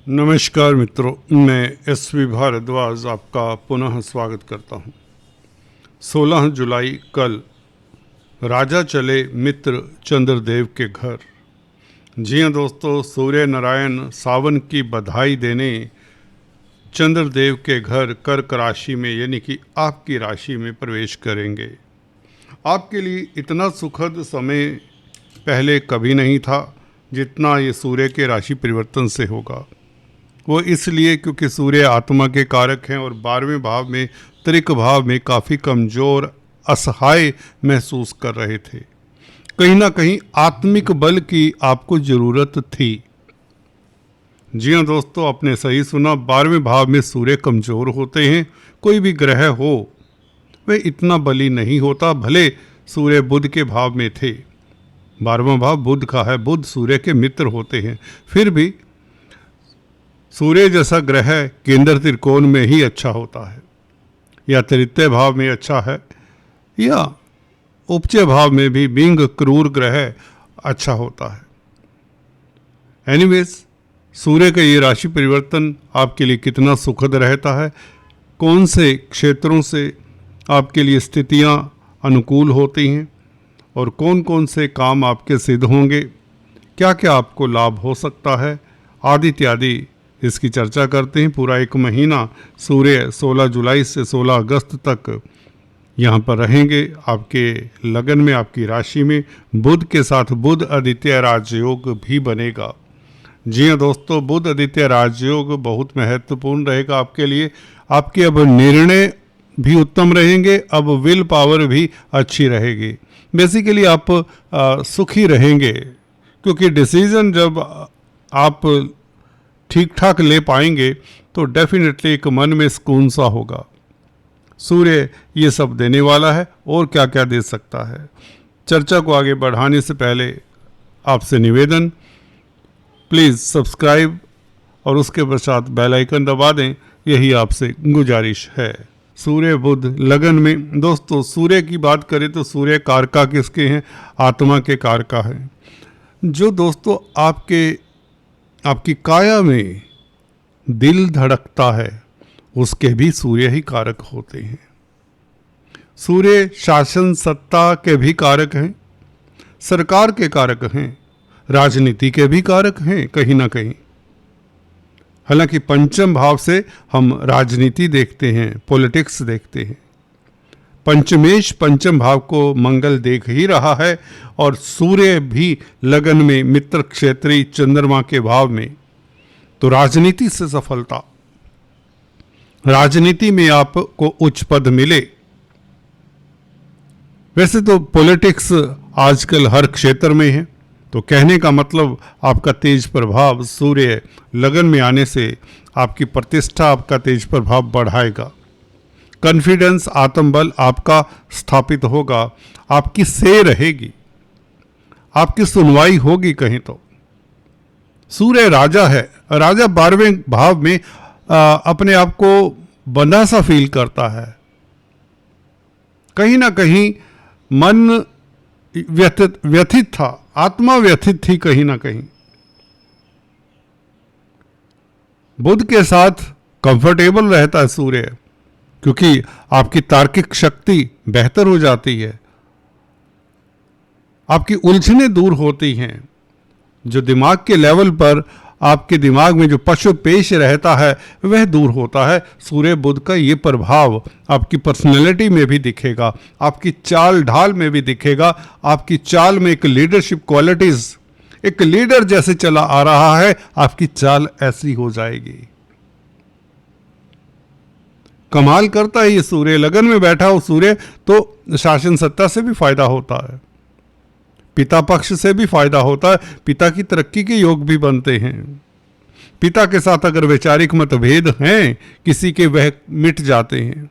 नमस्कार मित्रों, मैं एस.वी. भारद्वाज आपका पुनः स्वागत करता हूं। 16 जुलाई कल राजा चले मित्र चंद्रदेव के घर। जी हाँ दोस्तों, सूर्य नारायण सावन की बधाई देने चंद्रदेव के घर कर्क राशि में यानी कि आपकी राशि में प्रवेश करेंगे। आपके लिए इतना सुखद समय पहले कभी नहीं था जितना ये सूर्य के राशि परिवर्तन से होगा। वो इसलिए क्योंकि सूर्य आत्मा के कारक हैं और 12वें भाव में त्रिक भाव में काफ़ी कमज़ोर असहाय महसूस कर रहे थे। कहीं ना कहीं आत्मिक बल की आपको ज़रूरत थी। जी हाँ दोस्तों, आपने सही सुना, 12वें भाव में सूर्य कमज़ोर होते हैं। कोई भी ग्रह हो वे इतना बली नहीं होता। भले सूर्य बुध के भाव में थे, 12वां भाव बुध का है, बुध सूर्य के मित्र होते हैं, फिर भी सूर्य जैसा ग्रह केंद्र त्रिकोण में ही अच्छा होता है, या तृतीय भाव में अच्छा है, या उपचय भाव में भी बिंग क्रूर ग्रह अच्छा होता है। एनीवेज, सूर्य का ये राशि परिवर्तन आपके लिए कितना सुखद रहता है, कौन से क्षेत्रों से आपके लिए स्थितियां अनुकूल होती हैं और कौन कौन से काम आपके सिद्ध होंगे, क्या क्या आपको लाभ हो सकता है, आदि इत्यादि इसकी चर्चा करते हैं। पूरा एक महीना सूर्य 16 जुलाई से 16 अगस्त तक यहाँ पर रहेंगे आपके लगन में, आपकी राशि में। बुध के साथ बुध आदित्य राजयोग भी बनेगा। जी हाँ दोस्तों, बुध आदित्य राजयोग बहुत महत्वपूर्ण रहेगा आपके लिए। आपके अब निर्णय भी उत्तम रहेंगे, अब विल पावर भी अच्छी रहेगी। बेसिकली आप सुखी रहेंगे, क्योंकि डिसीजन जब आप ठीक ठाक ले पाएंगे तो डेफिनेटली एक मन में सुकून सा होगा। सूर्य ये सब देने वाला है, और क्या क्या दे सकता है। चर्चा को आगे बढ़ाने से पहले आपसे निवेदन, प्लीज़ सब्सक्राइब और उसके पश्चात बेल आइकन दबा दें, यही आपसे गुजारिश है। सूर्य बुध लगन में दोस्तों, सूर्य की बात करें तो सूर्य कारका किसके हैं? आत्मा के कारका हैं। जो दोस्तों आपकी काया में दिल धड़कता है, उसके भी सूर्य ही कारक होते हैं। सूर्य शासन सत्ता के भी कारक हैं, सरकार के कारक हैं, राजनीति के भी कारक हैं कहीं ना कहीं। हालांकि पंचम भाव से हम राजनीति देखते हैं, पॉलिटिक्स देखते हैं। पंचमेश पंचम भाव को मंगल देख ही रहा है, और सूर्य भी लगन में मित्र क्षेत्रीय चंद्रमा के भाव में। तो राजनीति से सफलता, राजनीति में आपको उच्च पद मिले। वैसे तो पॉलिटिक्स आजकल हर क्षेत्र में है, तो कहने का मतलब आपका तेज प्रभाव सूर्य लगन में आने से आपकी प्रतिष्ठा, आपका तेज प्रभाव बढ़ाएगा। कॉन्फिडेंस, आत्मबल आपका स्थापित होगा, आपकी से रहेगी, आपकी सुनवाई होगी। कहीं तो सूर्य राजा है, राजा 12वें भाव में अपने आप को बंधा सा फील करता है। कहीं ना कहीं मन व्यथित था, आत्मा व्यथित थी कहीं ना कहीं। बुध के साथ कंफर्टेबल रहता है सूर्य, क्योंकि आपकी तार्किक शक्ति बेहतर हो जाती है, आपकी उलझनें दूर होती हैं। जो दिमाग के लेवल पर आपके दिमाग में जो पशु पेश रहता है वह दूर होता है। सूर्य बुध का ये प्रभाव आपकी पर्सनैलिटी में भी दिखेगा, आपकी चाल ढाल में भी दिखेगा। आपकी चाल में एक लीडरशिप क्वालिटीज, एक लीडर जैसे चला आ रहा है, आपकी चाल ऐसी हो जाएगी। कमाल करता है ये सूर्य। लगन में बैठा हो सूर्य तो शासन सत्ता से भी फायदा होता है, पिता पक्ष से भी फायदा होता है, पिता की तरक्की के योग भी बनते हैं। पिता के साथ अगर वैचारिक मतभेद हैं किसी के, वह मिट जाते हैं।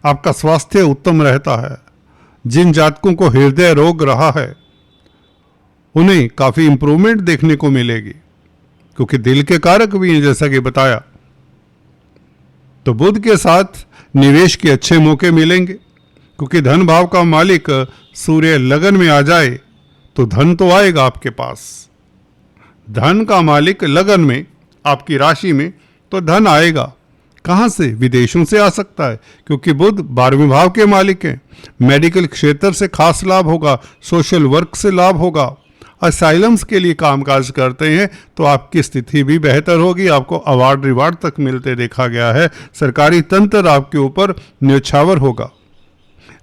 आपका स्वास्थ्य उत्तम रहता है। जिन जातकों को हृदय रोग रहा है उन्हें काफी इंप्रूवमेंट देखने को मिलेगी, क्योंकि दिल के कारक भी हैं जैसा कि बताया। तो बुध के साथ निवेश के अच्छे मौके मिलेंगे, क्योंकि धन भाव का मालिक सूर्य लगन में आ जाए तो धन तो आएगा आपके पास। धन का मालिक लगन में, आपकी राशि में, तो धन आएगा कहाँ से? विदेशों से आ सकता है, क्योंकि बुध 12वें भाव के मालिक हैं। मेडिकल क्षेत्र से खास लाभ होगा, सोशल वर्क से लाभ होगा। असाइलम्स के लिए कामकाज करते हैं तो आपकी स्थिति भी बेहतर होगी, आपको अवार्ड रिवार्ड तक मिलते देखा गया है। सरकारी तंत्र आपके ऊपर न्यौछावर होगा।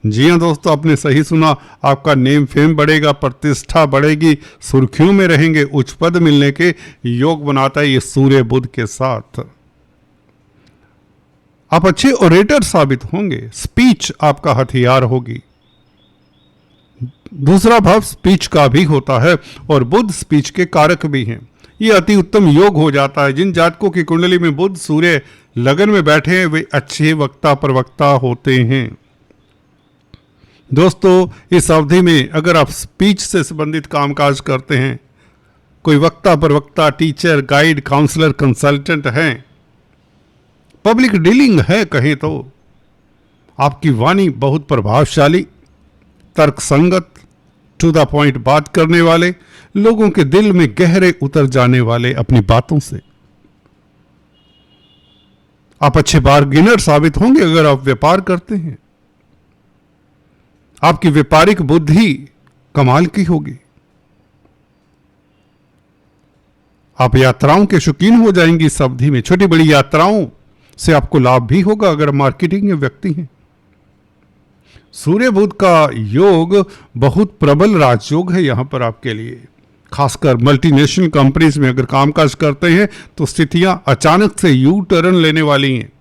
जी हाँ दोस्तों, आपने सही सुना, आपका नेम फेम बढ़ेगा, प्रतिष्ठा बढ़ेगी, सुर्खियों में रहेंगे, उच्च पद मिलने के योग बनाता है ये सूर्य बुध के साथ। आप अच्छे ओरेटर साबित होंगे, स्पीच आपका हथियार होगी। दूसरा भाव स्पीच का भी होता है और बुध स्पीच के कारक भी हैं। ये अति उत्तम योग हो जाता है। जिन जातकों की कुंडली में बुध सूर्य लगन में बैठे हैं वे अच्छे वक्ता प्रवक्ता होते हैं। दोस्तों, इस अवधि में अगर आप स्पीच से संबंधित कामकाज करते हैं, कोई वक्ता प्रवक्ता, टीचर, गाइड, काउंसलर, कंसल्टेंट हैं, पब्लिक डीलिंग है कहें तो, आपकी वाणी बहुत प्रभावशाली, तर्क संगत, टू द पॉइंट बात करने वाले, लोगों के दिल में गहरे उतर जाने वाले अपनी बातों से। आप अच्छे बार्गेनर साबित होंगे अगर आप व्यापार करते हैं। आपकी व्यापारिक बुद्धि कमाल की होगी। आप यात्राओं के शौकीन हो जाएंगी इस अवधि में। छोटी बड़ी यात्राओं से आपको लाभ भी होगा अगर मार्केटिंग के व्यक्ति हैं। सूर्य बुध का योग बहुत प्रबल राजयोग है यहां पर आपके लिए। खासकर मल्टीनेशनल कंपनीज में अगर कामकाज करते हैं तो स्थितियां अचानक से यू टर्न लेने वाली हैं।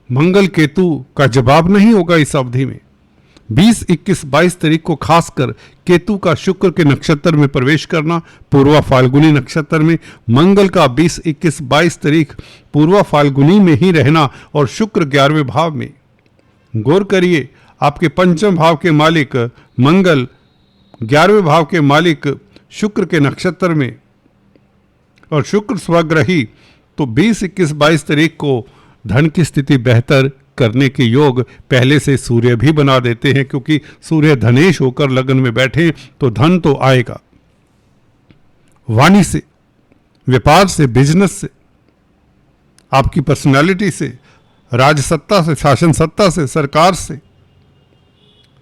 मंगल केतु का जवाब नहीं होगा इस अवधि में। 20, 21, 22 तारीख को खासकर केतु का शुक्र के नक्षत्र में प्रवेश करना, पूर्वा फाल्गुनी नक्षत्र में। मंगल का 20, 21, 22 तारीख पूर्वा फाल्गुनी में ही रहना और शुक्र 11वें भाव में। गौर करिए, आपके पंचम भाव के मालिक मंगल 11वें भाव के मालिक शुक्र के नक्षत्र में, और शुक्र स्वग्रही, तो 20, 21, 22 तारीख को धन की स्थिति बेहतर करने के योग पहले से सूर्य भी बना देते हैं, क्योंकि सूर्य धनेश होकर लगन में बैठे तो धन तो आएगा। वाणी से, व्यापार से, बिजनेस से, आपकी पर्सनालिटी से, राजसत्ता से, शासन सत्ता से, सरकार से,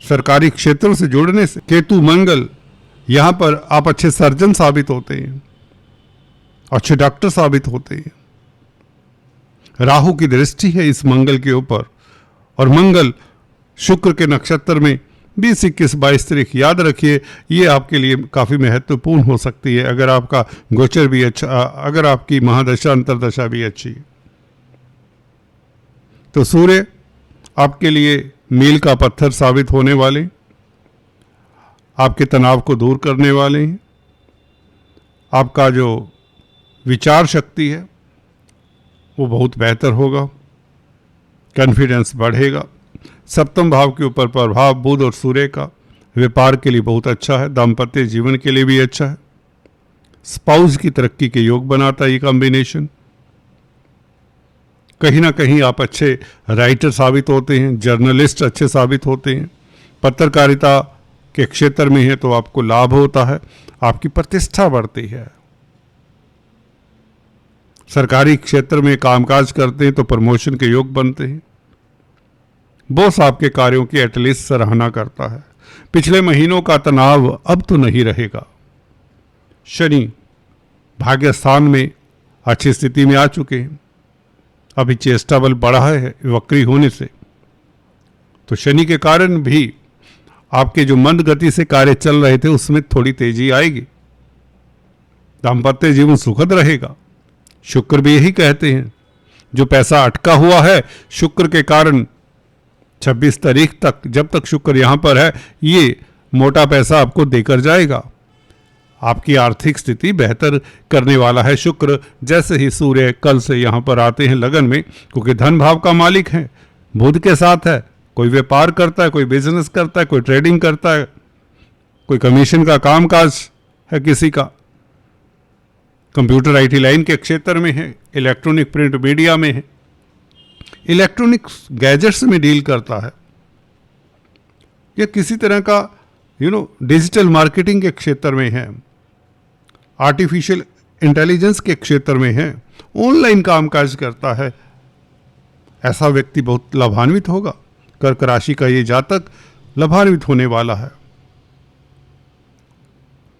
सरकारी क्षेत्रों से जुड़ने से। केतु मंगल, यहां पर आप अच्छे सर्जन साबित होते हैं, अच्छे डॉक्टर साबित होते हैं। राहु की दृष्टि है इस मंगल के ऊपर, और मंगल शुक्र के नक्षत्र में 20, 21, 22 तारीख, याद रखिए ये आपके लिए काफ़ी महत्वपूर्ण हो सकती है अगर आपका गोचर भी अच्छा, अगर आपकी महादशा अंतरदशा भी अच्छी है। तो सूर्य आपके लिए मील का पत्थर साबित होने वाले, आपके तनाव को दूर करने वाले हैं। आपका जो विचार शक्ति है वो बहुत बेहतर होगा, कॉन्फिडेंस बढ़ेगा। सप्तम भाव के ऊपर प्रभाव बुध और सूर्य का व्यापार के लिए बहुत अच्छा है, दाम्पत्य जीवन के लिए भी अच्छा है, स्पाउस की तरक्की के योग बनाता है ये कॉम्बिनेशन। कहीं ना कहीं आप अच्छे राइटर साबित होते हैं, जर्नलिस्ट अच्छे साबित होते हैं, पत्रकारिता के क्षेत्र में है तो आपको लाभ होता है, आपकी प्रतिष्ठा बढ़ती है। सरकारी क्षेत्र में कामकाज करते हैं तो प्रमोशन के योग बनते हैं। बॉस आपके कार्यों की एटलीस्ट सराहना करता है। पिछले महीनों का तनाव अब तो नहीं रहेगा। शनि भाग्य स्थान में अच्छी स्थिति में आ चुके हैं। अभी चेष्टा बल बढ़ा है वक्री होने से, तो शनि के कारण भी आपके जो मंद गति से कार्य चल रहे थे उसमें थोड़ी तेजी आएगी। दाम्पत्य जीवन सुखद रहेगा। शुक्र भी यही कहते हैं, जो पैसा अटका हुआ है शुक्र के कारण 26 तारीख तक, जब तक शुक्र यहाँ पर है, ये मोटा पैसा आपको देकर जाएगा। आपकी आर्थिक स्थिति बेहतर करने वाला है शुक्र, जैसे ही सूर्य कल से यहाँ पर आते हैं लगन में, क्योंकि धन भाव का मालिक है, बुध के साथ है। कोई व्यापार करता है, कोई बिजनेस करता है, कोई ट्रेडिंग करता है, कोई कमीशन का कामकाज है, किसी का कंप्यूटर आईटी लाइन के क्षेत्र में है, इलेक्ट्रॉनिक प्रिंट मीडिया में है, इलेक्ट्रॉनिक्स गैजेट्स में डील करता है, या किसी तरह का डिजिटल मार्केटिंग के क्षेत्र में है, आर्टिफिशियल इंटेलिजेंस के क्षेत्र में है, ऑनलाइन कामकाज करता है, ऐसा व्यक्ति बहुत लाभान्वित होगा। कर्क राशि का ये जातक लाभान्वित होने वाला है।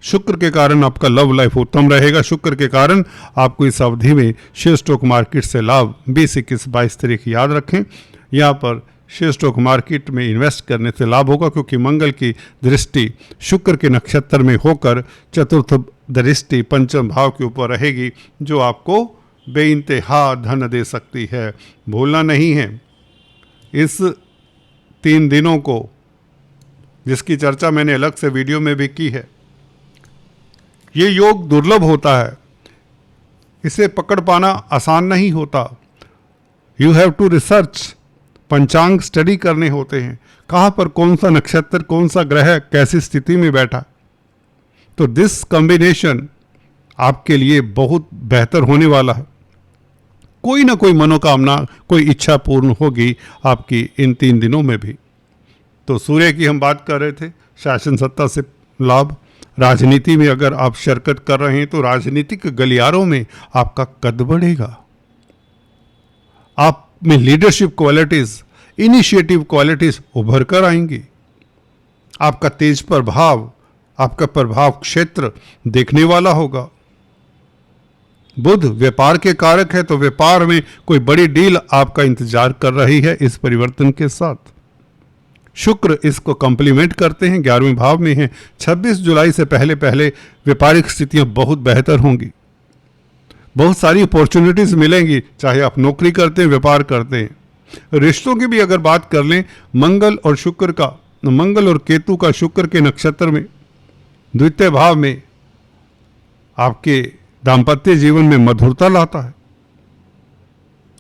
शुक्र के कारण आपका लव लाइफ उत्तम रहेगा। शुक्र के कारण आपको इस अवधि में शेयर स्टॉक मार्केट से लाभ 20, 21, 22 तारीख याद रखें। यहाँ पर शेयर स्टॉक मार्केट में इन्वेस्ट करने से लाभ होगा, क्योंकि मंगल की दृष्टि शुक्र के नक्षत्र में होकर चतुर्थ दृष्टि पंचम भाव के ऊपर रहेगी, जो आपको बेइंतहा धन दे सकती है। भूलना नहीं है इस 3 दिनों को, जिसकी चर्चा मैंने अलग से वीडियो में भी की है। ये योग दुर्लभ होता है, इसे पकड़ पाना आसान नहीं होता। यू हैव टू रिसर्च, पंचांग स्टडी करने होते हैं, कहाँ पर कौन सा नक्षत्र, कौन सा ग्रह कैसी स्थिति में बैठा। तो दिस कॉम्बिनेशन आपके लिए बहुत बेहतर होने वाला है। कोई ना कोई मनोकामना, कोई इच्छा पूर्ण होगी आपकी इन 3 दिनों में भी। तो सूर्य की हम बात कर रहे थे, शासन सत्ता से लाभ। राजनीति में अगर आप शिरकत कर रहे हैं तो राजनीतिक गलियारों में आपका कद बढ़ेगा। आप में लीडरशिप क्वालिटीज, इनिशिएटिव क्वालिटीज उभर कर आएंगी। आपका तेज प्रभाव, आपका प्रभाव क्षेत्र देखने वाला होगा। बुध व्यापार के कारक है, तो व्यापार में कोई बड़ी डील आपका इंतजार कर रही है इस परिवर्तन के साथ। शुक्र इसको कंप्लीमेंट करते हैं, 11वें भाव में हैं। 26 जुलाई से पहले पहले व्यापारिक स्थितियां बहुत बेहतर होंगी। बहुत सारी अपॉर्चुनिटीज मिलेंगी, चाहे आप नौकरी करते हैं, व्यापार करते हैं। रिश्तों की भी अगर बात कर लें, मंगल और केतु का शुक्र के नक्षत्र में द्वितीय भाव में आपके दाम्पत्य जीवन में मधुरता लाता है।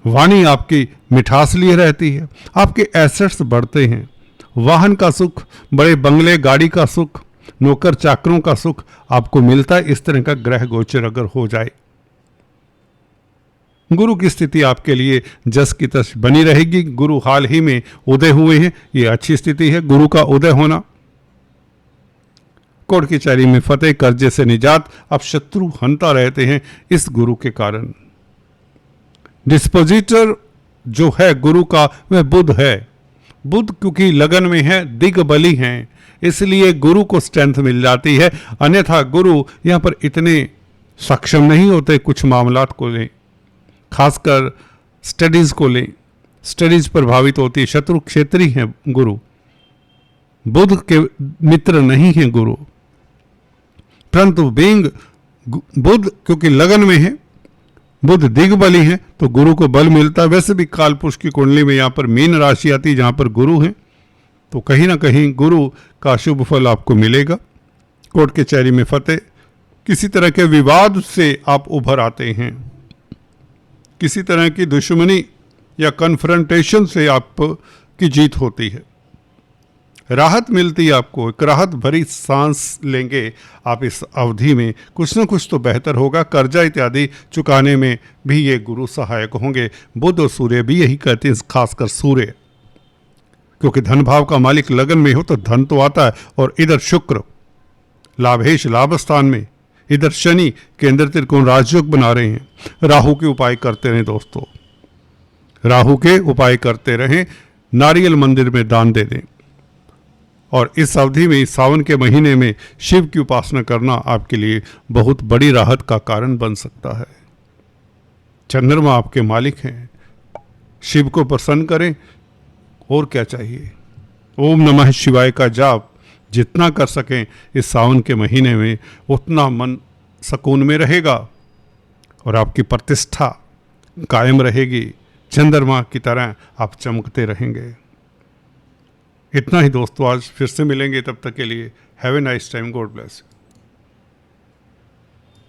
वाणी आपकी मिठास लिए रहती है। आपके एसेट्स बढ़ते हैं। वाहन का सुख, बड़े बंगले, गाड़ी का सुख, नौकर चाकरों का सुख आपको मिलता है। इस तरह का ग्रह गोचर अगर हो जाए, गुरु की स्थिति आपके लिए जस की तस बनी रहेगी। गुरु हाल ही में उदय हुए हैं, ये अच्छी स्थिति है गुरु का उदय होना। कोर्ट कचहरी में फतेह, कर्जे से निजात, अब शत्रु हंता रहते हैं इस गुरु के कारण। डिस्पोजिटर जो है गुरु का, वह बुध है। बुध क्योंकि लगन में है, दिग्बली हैं, इसलिए गुरु को स्ट्रेंथ मिल जाती है। अन्यथा गुरु यहाँ पर इतने सक्षम नहीं होते कुछ मामलात को लें, खासकर स्टडीज को लें। स्टडीज प्रभावित होती है। शत्रु क्षेत्री हैं गुरु, बुध के मित्र नहीं हैं गुरु। परंतु बुध क्योंकि लगन में है, बुध दिग्बली है, तो गुरु को बल मिलता है। वैसे भी काल पुरुष की कुंडली में यहाँ पर मीन राशि आती है, जहाँ पर गुरु है, तो कहीं ना कहीं गुरु का शुभ फल आपको मिलेगा। कोर्ट कचहरी में फतेह, किसी तरह के विवाद से आप उभर आते हैं, किसी तरह की दुश्मनी या कन्फ्रंटेशन से आपकी जीत होती है। राहत मिलती है आपको, एक राहत भरी सांस लेंगे आप इस अवधि में। कुछ न कुछ तो बेहतर होगा। कर्जा इत्यादि चुकाने में भी ये गुरु सहायक होंगे। बुध और सूर्य भी यही कहते हैं, खासकर सूर्य, क्योंकि धन भाव का मालिक लगन में हो तो धन तो आता है। और इधर शुक्र लाभेश लाभ स्थान में, इधर शनि केंद्र त्रिकोण राजयोग बना रहे हैं। राहु के उपाय करते रहें दोस्तों, राहु के उपाय करते रहें। नारियल मंदिर में दान दे दें। और इस अवधि में, इस सावन के महीने में शिव की उपासना करना आपके लिए बहुत बड़ी राहत का कारण बन सकता है। चंद्रमा आपके मालिक हैं, शिव को प्रसन्न करें, और क्या चाहिए। ओम नमः शिवाय का जाप जितना कर सकें इस सावन के महीने में, उतना मन सुकून में रहेगा और आपकी प्रतिष्ठा कायम रहेगी। चंद्रमा की तरह आप चमकते रहेंगे। इतना ही दोस्तों, आज फिर से मिलेंगे। तब तक के लिए have a nice time, God bless.